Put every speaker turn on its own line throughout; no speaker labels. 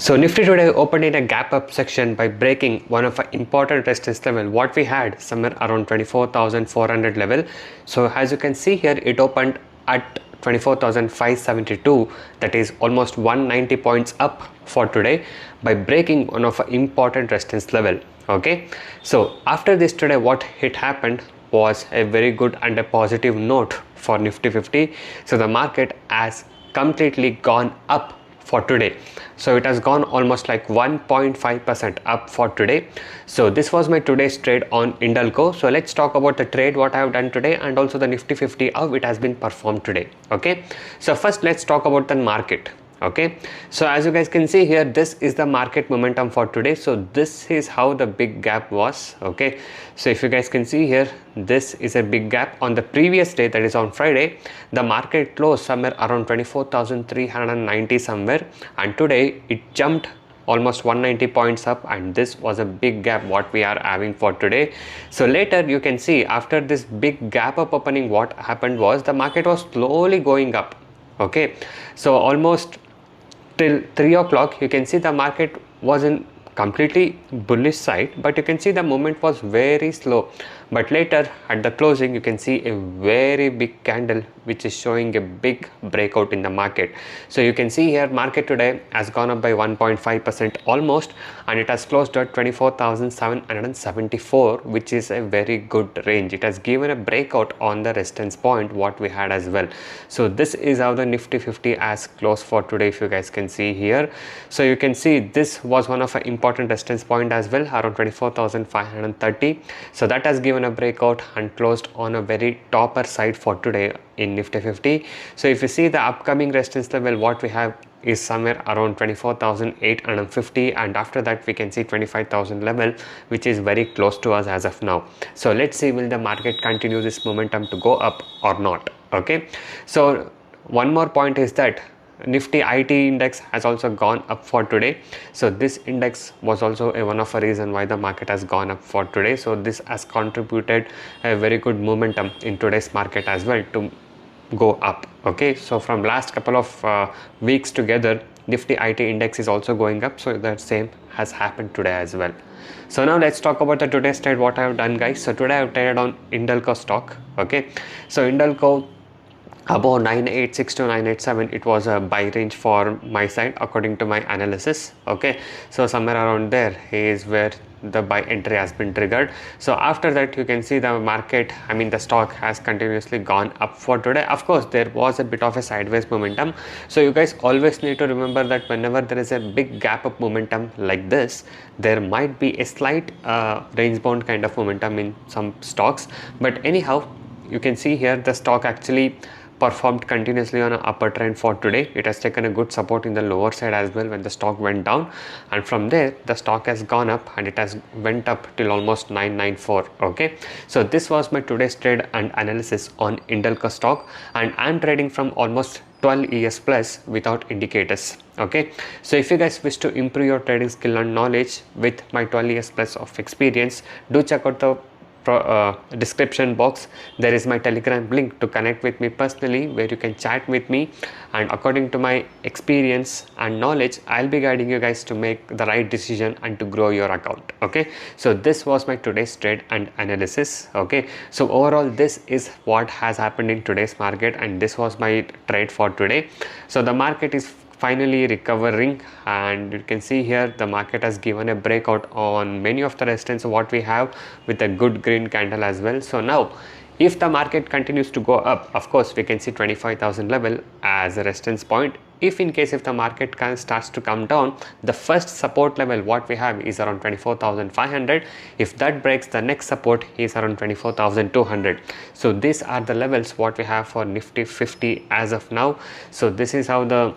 So Nifty today opened in a gap up section by breaking one of our important resistance level what we had somewhere around 24,400 level. So as you can see here, it opened at 24,572, that is almost 190 points up for today by breaking one of our important resistance level. Okay, so after this today what it happened was a very good and a positive note for Nifty 50. So the market has completely gone up for today. So it has gone almost like 1.5% up for today. So this was my today's trade on IndalCo. So let's talk about the trade what I have done today and also the Nifty 50 how it has been performed today. Okay, so first let's talk about the market. Okay, so as you guys can see here, this is the market momentum for today. So this is how the big gap was. Okay, so if you guys can see here, this is a big gap. On the previous day, that is on Friday, the market closed somewhere around 24,390 somewhere, and today it jumped almost 190 points up, and this was a big gap what we are having for today. So later you can see after this big gap up opening, what happened was the market was slowly going up. Okay, so almost till 3 o'clock you can see the market was in completely bullish side, but you can see the movement was very slow. But later at the closing you can see a very big candle which is showing a big breakout in the market. So you can see here market today has gone up by 1.5% almost, and it has closed at 24,774, which is a very good range. It has given a breakout on the resistance point what we had as well. So this is how the Nifty 50 has closed for today, if you guys can see here. So you can see this was one of an important resistance point as well, around 24,530. So that has given a breakout and closed on a very topper side for today in Nifty 50. So if you see the upcoming resistance level what we have is somewhere around 24,850, and after that we can see 25,000 level, which is very close to us as of now. So let's see, will the market continue this momentum to go up or not. Okay, so one more point is that Nifty IT index has also gone up for today. So this index was also one of the reason why the market has gone up for today. So this has contributed a very good momentum in today's market as well to go up. Okay, so from last couple of weeks together, Nifty IT index is also going up, so the same has happened today as well. So now let's talk about the today's trade what I have done, guys. So today I have traded on IndalCo stock. Okay, so IndalCo above 986 to 987, it was a buy range for my side according to my analysis. Okay, so somewhere around there is where the buy entry has been triggered. So after that you can see the market, the stock has continuously gone up for today. Of course there was a bit of a sideways momentum, so you guys always need to remember that whenever there is a big gap up momentum like this, there might be a slight range bound kind of momentum in some stocks. But anyhow, you can see here the stock actually performed continuously on an upper trend for today. It has taken a good support in the lower side as well when the stock went down, and from there the stock has gone up and it has went up till almost 994. Okay, so this was my today's trade and analysis on IndalCo stock, and I'm trading from almost 12 years plus without indicators. Okay, so if you guys wish to improve your trading skill and knowledge with my 12 years plus of experience, do check out the description box. There is my Telegram link to connect with me personally, where you can chat with me, and according to my experience and knowledge, I'll be guiding you guys to make the right decision and to grow your account. Okay, so this was my today's trade and analysis. Okay, so overall this is what has happened in today's market, and this was my trade for today. So the market is finally recovering, and you can see here the market has given a breakout on many of the resistance what we have with a good green candle as well. So now if the market continues to go up, of course we can see 25,000 level as a resistance point. If in case if the market starts to come down, the first support level what we have is around 24,500. If that breaks, the next support is around 24,200. so these are the levels what we have for Nifty 50 as of now. So this is how the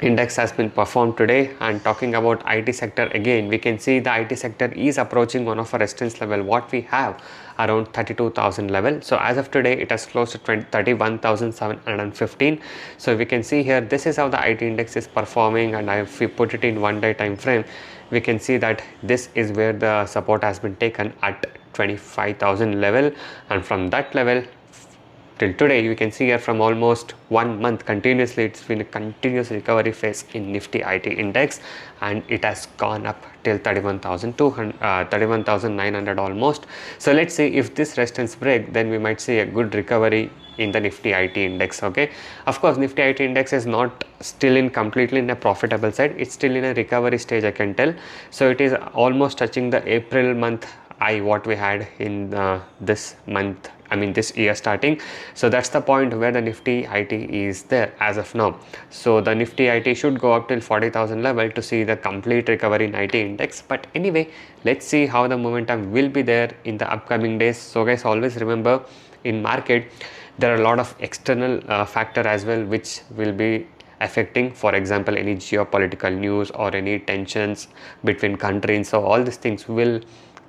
index has been performed today. And talking about IT sector, again we can see the IT sector is approaching one of our resistance level what we have around 32,000 level. So as of today it has closed at 31,715. so we can see here this is how the IT index is performing, and if we put it in 1 day time frame, we can see that this is where the support has been taken at 25,000 level, and from that level till today. You can see here from almost 1 month continuously, it's been a continuous recovery phase in Nifty IT index, and it has gone up till 31,900 almost. So let's see if this resistance break, then we might see a good recovery in the Nifty IT index. Okay, of course Nifty IT index is not still in completely in a profitable side, it's still in a recovery stage, I can tell. So it is almost touching the April month high what we had in this month, I mean this year starting. So that's the point where the Nifty IT is there as of now. So the Nifty IT should go up till 40,000 level to see the complete recovery in IT index. But anyway, let's see how the momentum will be there in the upcoming days. So guys, always remember, in market there are a lot of external factor as well which will be affecting, for example any geopolitical news or any tensions between countries. So all these things will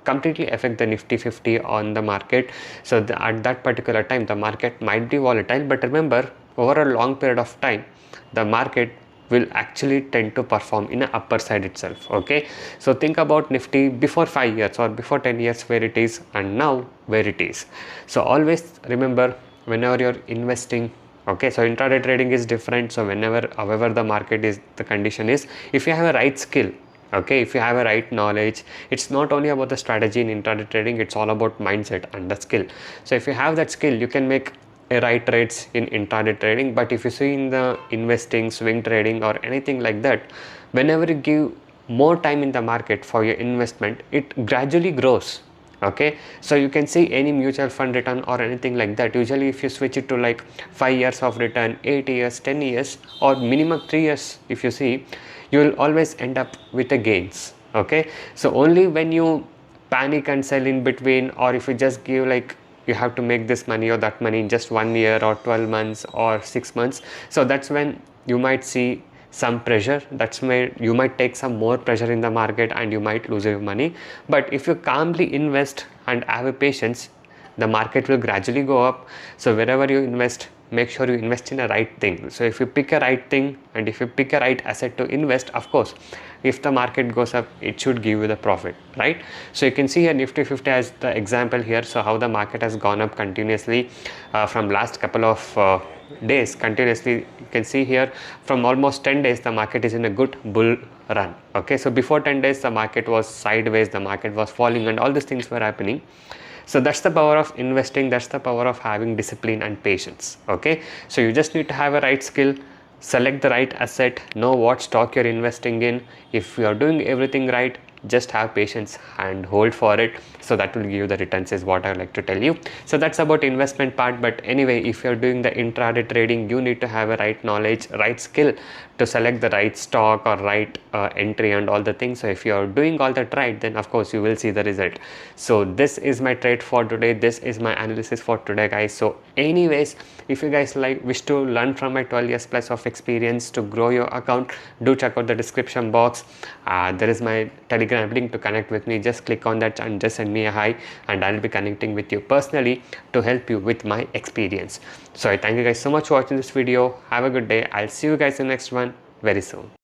completely affect the Nifty 50 on the market. So at that particular time the market might be volatile, but remember, over a long period of time the market will actually tend to perform in an upper side itself. Okay, so think about Nifty before 5 years or before 10 years where it is, and now where it is. So always remember, whenever you're investing, okay, so intraday trading is different. So whenever, however the market is, the condition is, if you have a right skill, okay, if you have a right knowledge, it's not only about the strategy in intraday trading, it's all about mindset and the skill. So if you have that skill, you can make a right trades in intraday trading. But if you see in the investing, swing trading or anything like that, whenever you give more time in the market for your investment, it gradually grows. Okay, so you can see any mutual fund return or anything like that, usually if you switch it to like 5 years of return, 8 years, 10 years or minimum 3 years, if you see, you will always end up with the gains. Okay, so only when you panic and sell in between, or if you just give like you have to make this money or that money in just 1 year or 12 months or 6 months, so that's when you might see some pressure. That's where you might take some more pressure in the market and you might lose your money. But if you calmly invest and have a patience, the market will gradually go up. So wherever you invest, make sure you invest in a right thing. So if you pick a right thing and if you pick a right asset to invest, of course if the market goes up, it should give you the profit, right? So you can see here Nifty 50 as the example here. So how the market has gone up continuously from last couple of days continuously. You can see here from almost 10 days the market is in a good bull run. Okay, so before 10 days the market was sideways, the market was falling and all these things were happening. So that's the power of investing, that's the power of having discipline and patience. Okay, so you just need to have a right skill, select the right asset, know what stock you're investing in. If you are doing everything right, just have patience and hold for it. So that will give you the returns, is what I like to tell you. So that's about investment part. But anyway, if you're doing the intraday trading, you need to have a right knowledge, right skill to select the right stock or right entry and all the things. So if you're doing all that right, then of course you will see the result. So this is my trade for today, this is my analysis for today, guys. So anyways, if you guys wish to learn from my 12 years plus of experience to grow your account, do check out the description box. There is my Telegram link to connect with me. Just click on that and just send me a hi, and I'll be connecting with you personally to help you with my experience. So I thank you guys so much for watching this video. Have a good day. I'll see you guys in the next one very soon.